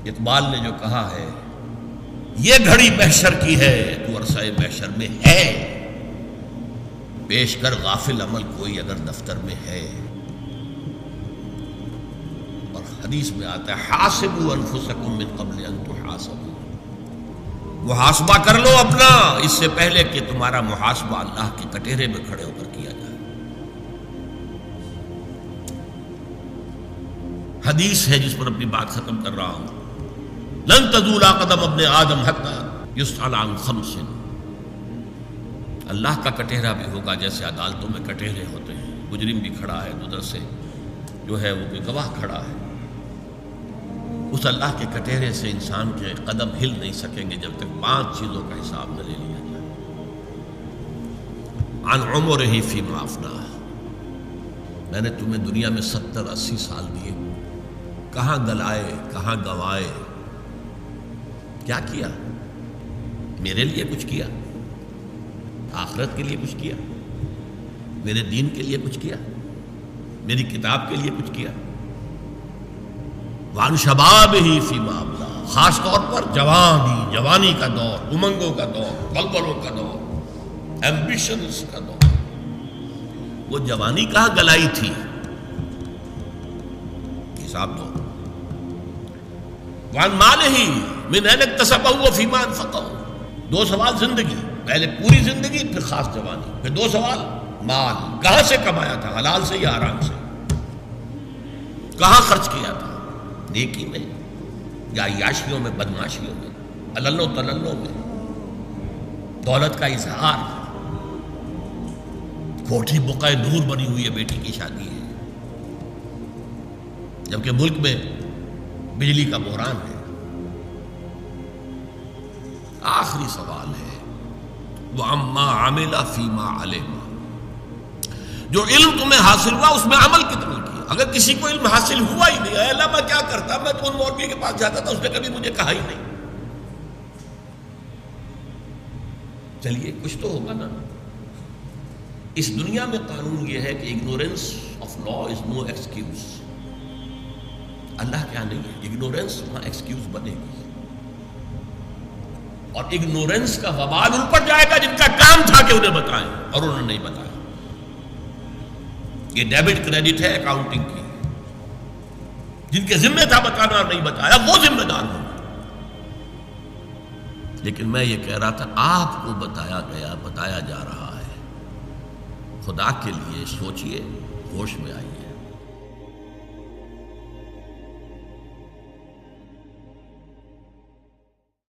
اقبال نے جو کہا ہے، یہ گھڑی محشر کی ہے تو عرصہ محشر میں ہے، پیش کر غافل عمل کوئی اگر دفتر میں ہے۔ اور حدیث میں آتا ہے حاسبوا انفسکم من قبل ان تحاسبوا، محاسبہ کر لو اپنا اس سے پہلے کہ تمہارا محاسبہ اللہ کے کٹہرے میں کھڑے ہو کر کیا جائے۔ حدیث ہے جس پر اپنی بات ختم کر رہا ہوں، لن تزول قدم ابن آدم حتی یسأل عن خمس، اللہ کا کٹہرا بھی ہوگا جیسے عدالتوں میں کٹہرے ہوتے ہیں، مجرم بھی کھڑا ہے، ادھر سے جو ہے وہ کوئی گواہ کھڑا ہے، اس اللہ کے کٹہرے سے انسان کے قدم ہل نہیں سکیں گے جب تک 5 چیزوں کا حساب نہ لے لیا جائے۔ عن عمرہ فیما افناہ، میں نے تمہیں دنیا میں 70-80 سال دیے، کہاں گلائے، کہاں گوائے، کیا کیا؟ میرے لیے کچھ کیا؟ آخرت کے لیے کچھ کیا؟ میرے دین کے لیے کچھ کیا؟ میری کتاب کے لیے کچھ کیا؟ وان شبابہ فیما ابلا، خاص طور پر جوانی کا دور، امنگوں کا دور، بلبلوں کا دور، ایمبیشنز کا دور، وہ جوانی کہاں گلائی تھی؟ حساب دو۔ وان مالہ من این اکتسبہ فیما انفقہ، 2 سوال زندگی، پہلے پوری زندگی پھر خاص جوانی، پھر 2 سوال مال، کہاں سے کمایا تھا، حلال سے یا حرام سے، کہاں خرچ کیا تھا، نیکی میں یا عیاشیوں میں، بدماشیوں میں، علل و تللوں میں، دولت کا اظہار، کوٹھی بقعہ نور بنی ہوئی ہے، بیٹی کی شادی ہے، جبکہ ملک میں بجلی کا بحران ہے۔ آخری سوال ہے وَعَمَّا عَمِلَ فِيمَا عَلِمَ، جو علم تمہیں حاصل ہوا اس میں عمل کتنا کیا؟ اگر کسی کو علم حاصل ہوا ہی نہیں، اے اللہ میں کیا کرتا، میں تو ان مولوی کے پاس جاتا تھا، اس نے کبھی مجھے کہا ہی نہیں، چلیے کچھ تو ہوگا نا۔ اس دنیا میں قانون یہ ہے کہ ignorance of law is no excuse, اللہ کیا نہیں ہے، اگنورینس وہاں ایکسکیوز بنے گی، اور اگنورینس کا وبال ان پر جائے گا جن کا کام تھا کہ انہیں بتائیں اور انہوں نے نہیں بتایا۔ یہ ڈیبٹ کریڈٹ ہے اکاؤنٹنگ کی، جن کے ذمہ تھا بتانا اور نہیں بتایا وہ ذمہ دار ہوں۔ لیکن میں یہ کہہ رہا تھا آپ کو بتایا گیا، بتایا جا رہا ہے، خدا کے لیے سوچئے، ہوش میں آئیے۔